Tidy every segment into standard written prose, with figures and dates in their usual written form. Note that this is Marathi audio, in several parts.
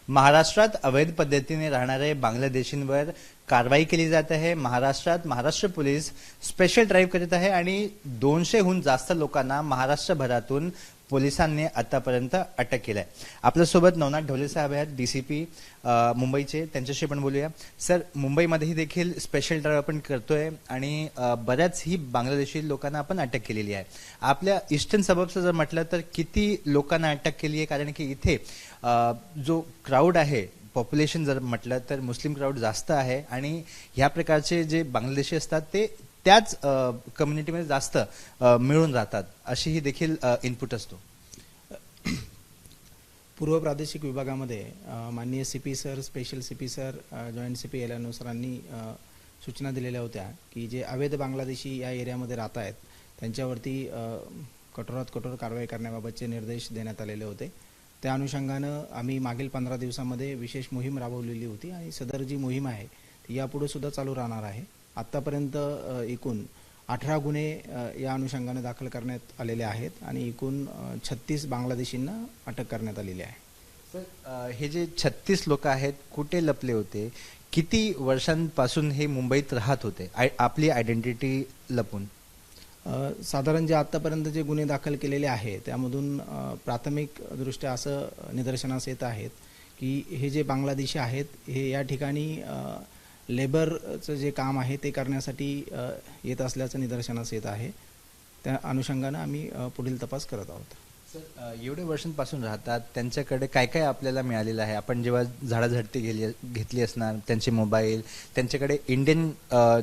महाराष्ट्रात अवैध पद्धतीने राहणारे बांगलादेशींवर कारवाई केली जात आहे। महाराष्ट्रात महाराष्ट्र पोलीस स्पेशल ड्राईव्ह करत आहे आणि 200हून जास्त लोकांना महाराष्ट्रभरातून पोलिसांनी आतापर्यंत अटक केली आहे। आपल्यासोबत नवनाथ ढोले साहेब आहेत, डीसीपी मुंबईचे, त्यांच्याशी पण बोलूया। सर, मुंबईमध्येही देखील स्पेशल ड्राईव्ह आपण करतोय आणि बऱ्याच ही बांगलादेशी लोकांना आपण अटक केलेली आहे। आपल्या ईस्टर्न सबअर्ब्सचं जर म्हटलं तर किती लोकांना अटक केली आहे? कारण की इथे जो क्राऊड आहे, पॉप्युलेशन जर म्हटलं तर मुस्लिम क्राऊड जास्त आहे आणि ह्या प्रकारचे जे बांगलादेशी असतात ते त्याच कम्युनिटीमध्ये जास्त मिळून राहतात, अशी ही देखील इनपुट असतो। पूर्व प्रादेशिक विभागामध्ये माननीय CP sir, special CP sir, joint CP Elano सरांनी सूचना दिलेल्या होत्या की जे अवैध बांगलादेशी या एरियामध्ये राहत आहेत त्यांच्यावरती कठोरात कठोर कारवाई करण्याबाबतचे निर्देश देण्यात आलेले होते। त्या अनुषंगानं आम्ही मागील 15 दिवसामध्ये विशेष मोहीम राबवलेली होती आणि सदर जी मोहीम आहे ती यापुढे सुद्धा चालू राहणार आहे। आत्तापर्यंत एकूण 18 गुन्हे या अनुषंगाने दाखल करण्यात आलेले आहेत आणि एकूण 36 बांगलादेशींना अटक करण्यात आलेली आहे। सर, हे जे 36 लोक आहेत कुठे लपले होते? किती वर्षांपासून हे मुंबईत राहत होते आपली आयडेंटिटी लपून? साधारण जे आत्तापर्यंत जे गुन्हे दाखल केलेले आहेत त्यामधून प्राथमिक दृष्ट्या असं निदर्शनास येत आहेत की हे जे बांगलादेशी आहेत हे या ठिकाणी लेबरचं जे काम आहे ते करण्यासाठी येत असल्याचं निदर्शनास येत आहे। त्या अनुषंगानं आम्ही पुढील तपास करत आहोत। सर, एवढे वर्षांपासून राहतात, त्यांच्याकडे काय काय आपल्याला मिळालेलं आहे? आपण जेव्हा झाडाझडती घेतली असणार, त्यांचे मोबाईल, त्यांच्याकडे इंडियन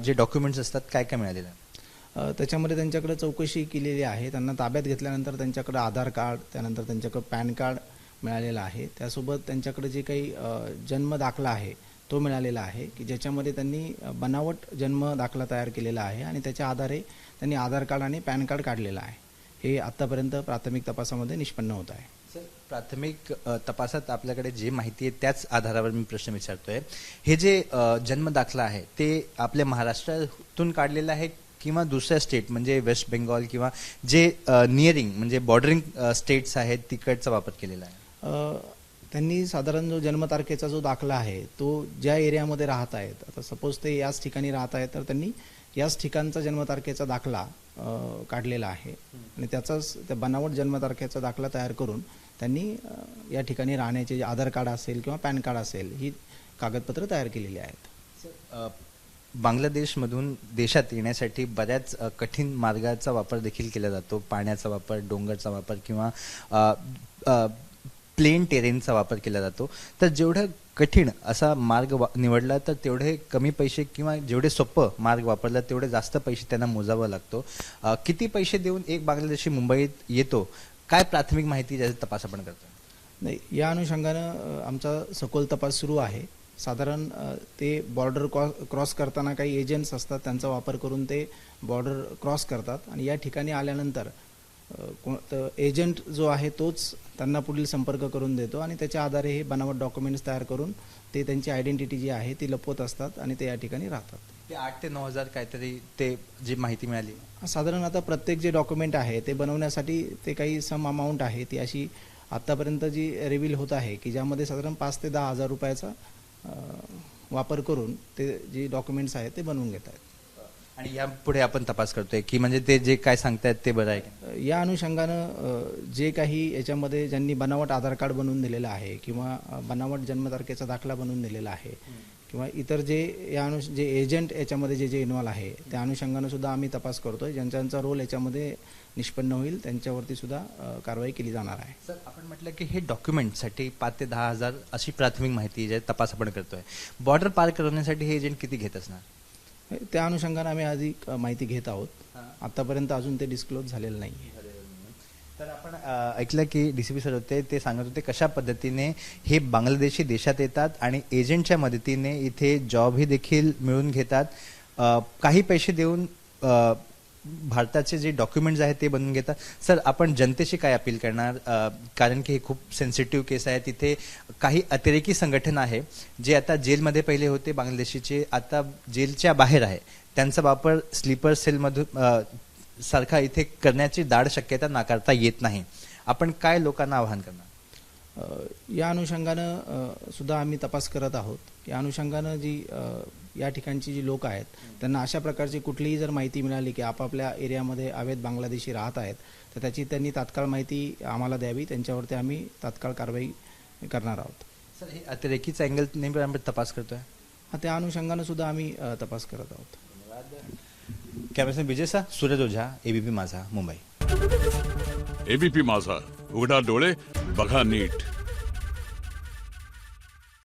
जे डॉक्युमेंट्स असतात, काय काय मिळालेलं आहे? त्याच्यामध्ये त्यांच्याकडे चौकशी केलेली आहे। त्यांना ताब्यात घेतल्यानंतर त्यांच्याकडे आधार कार्ड, त्यानंतर त्यांच्याकडे पॅन कार्ड मिळालेलं आहे। त्यासोबत त्यांच्याकडे जे काही जन्म दाखला आहे तो मिळालेला आहे की ज्याच्यामध्ये त्यांनी बनावट जन्म दाखला तयार केलेला आहे आणि त्याच्या आधारे त्यांनी आधार कार्ड आणि पॅन कार्ड काढलेलं आहे। हे आत्तापर्यंत प्राथमिक तपासामध्ये निष्पन्न होत आहे। सर, प्राथमिक तपासात आपल्याकडे जे माहिती आहे त्याच आधारावर मी प्रश्न विचारतोय। हे जे जन्म दाखला आहे ते आपल्या महाराष्ट्रातून काढलेलं आहे किंवा दुसऱ्या स्टेट म्हणजे वेस्ट बेंगॉल किंवा जे नियरिंग म्हणजे बॉर्डरिंग स्टेट्स आहेत तिकडचा वापर केलेला आहे? त्यांनी साधारण जो जन्मतारखेचा जो दाखला आहे तो ज्या एरियामध्ये राहत आहेत, आता सपोज ते याच ठिकाणी राहत आहेत तर त्यांनी याच ठिकाणचा जन्मतारखेचा दाखला काढलेला आहे आणि त्याचाच त्या बनावट जन्मतारखेचा दाखला तयार करून त्यांनी या ठिकाणी राहण्याचे जे आधार कार्ड असेल किंवा पॅन कार्ड असेल ही कागदपत्र तयार केलेली आहेत। बांगलादेशमधून देशात येण्यासाठी बऱ्याच कठीण मार्गाचा वापर देखील केला जातो। पाण्याचा वापर, डोंगरचा वापर किंवा प्लेन टेरेनचा वापर केला जातो। तर जेवढं कठीण असा मार्ग निवडला तर तेवढे कमी पैसे किंवा जेवढे सोपं मार्ग वापरला तेवढे जास्त पैसे त्यांना मोजावा लागतो। किती पैसे देऊन एक बांगलादेशी मुंबईत येतो? काय प्राथमिक माहिती त्याचा तपास आपण करतो? नाही, या अनुषंगानं आमचा सखोल तपास सुरू आहे। साधारण ते बॉर्डर क्रॉस करताना काही एजंट्स असतात, त्यांचा वापर करून ते बॉर्डर क्रॉस करतात आणि या ठिकाणी आल्यानंतर एजंट जो आहे तोच त्यांना पुढील संपर्क करून देतो आणि त्याच्या आधारे हे बनावट डॉक्युमेंट्स तयार करून ते त्यांची आयडेंटिटी जी आहे ती लपवत असतात आणि ते या ठिकाणी राहतात। ते 8 ते 9 हजार काहीतरी ते जी माहिती मिळाली साधारण आता प्रत्येक जे डॉक्युमेंट आहे ते बनवण्यासाठी ते काही सम अमाऊंट आहे ती अशी आत्तापर्यंत जी रिव्हील होत आहे की ज्यामध्ये साधारण 5 ते 10 हजार रुपयाचा वापर करून ते जे डॉक्युमेंट्स आहेत ते बनवून घेत आहेत। आणि यापुढे आपण तपास करतोय की म्हणजे ते जे काय सांगतायत ते बरं आहे? या अनुषंगानं जे काही याच्यामध्ये ज्यांनी बनावट आधार कार्ड बनवून दिलेलं आहे किंवा बनावट जन्मतारखेचा दाखला बनवून दिलेला आहे किंवा इतर जे जे एजंट याच्यामध्ये जे इन्व्हॉल्व आहे त्या अनुषंगानं सुद्धा आम्ही तपास करतोय। ज्यांचा रोल याच्यामध्ये निष्पन्न होईल त्यांच्यावरती सुद्धा कारवाई केली जाणार आहे। सर, आपण म्हटलं की हे डॉक्युमेंटसाठी 5 ते 10 हजार अशी प्राथमिक माहिती जे तपास आपण करतोय। बॉर्डर पार करण्यासाठी हे एजंट किती घेत असणार? त्या अनुषंगाने आम्ही अधिक माहिती घेत आहोत। आतापर्यंत अजून ते डिस्क्लोज झालेलं नाही आहे। तर आपण ऐकलं की डीसीपी सर होते, ते सांगत होते कशा पद्धतीने हे बांगलादेशी देशात येतात आणि एजंटच्या मदतीने इथे जॉबही देखील मिळवून घेतात। काही पैसे देऊन भारताचे जे डॉक्युमेंट्स आहेत ते बनवून घेतात। सर, आपण जनतेशी काय अपील करणार? कारण की हे खूप सेन्सिटिव्ह केस आहे। तिथे काही अतिरेकी संघटन आहे जे आता जेलमध्ये पहिले होते बांगलादेशीचे, आता जेलच्या बाहेर आहे। त्यांचा वापर स्लीपर सेलमधून सारखा इथे करण्याची दाट शक्यता नाकारता येत नाही। आपण काय लोकांना आवाहन करणार? या अनुषंगानं सुद्धा आम्ही तपास करत आहोत. या अनुषंगानं या ठिकाणची जी लोक आहेत त्यांना अशा प्रकारची कुठलीही जर माहिती मिळाली की आपापल्या एरियामध्ये अवैध बांगलादेशी राहत आहेत तर त्याची त्यांनी तात्काळ माहिती आम्हाला द्यावी. त्यांच्यावरती आम्ही तात्काळ कारवाई करणार आहोत. सर हे अतिरेकीचा अँगल नेहमी आपण तपास करतोय. त्या अनुषंगानं सुद्धा आम्ही तपास करत आहोत. कॅमेरामॅन विजय सा, सूरज ओझा, एबीपी माझा, मुंबई. एबीपी माझा, उघडा डोळे बघा नीट.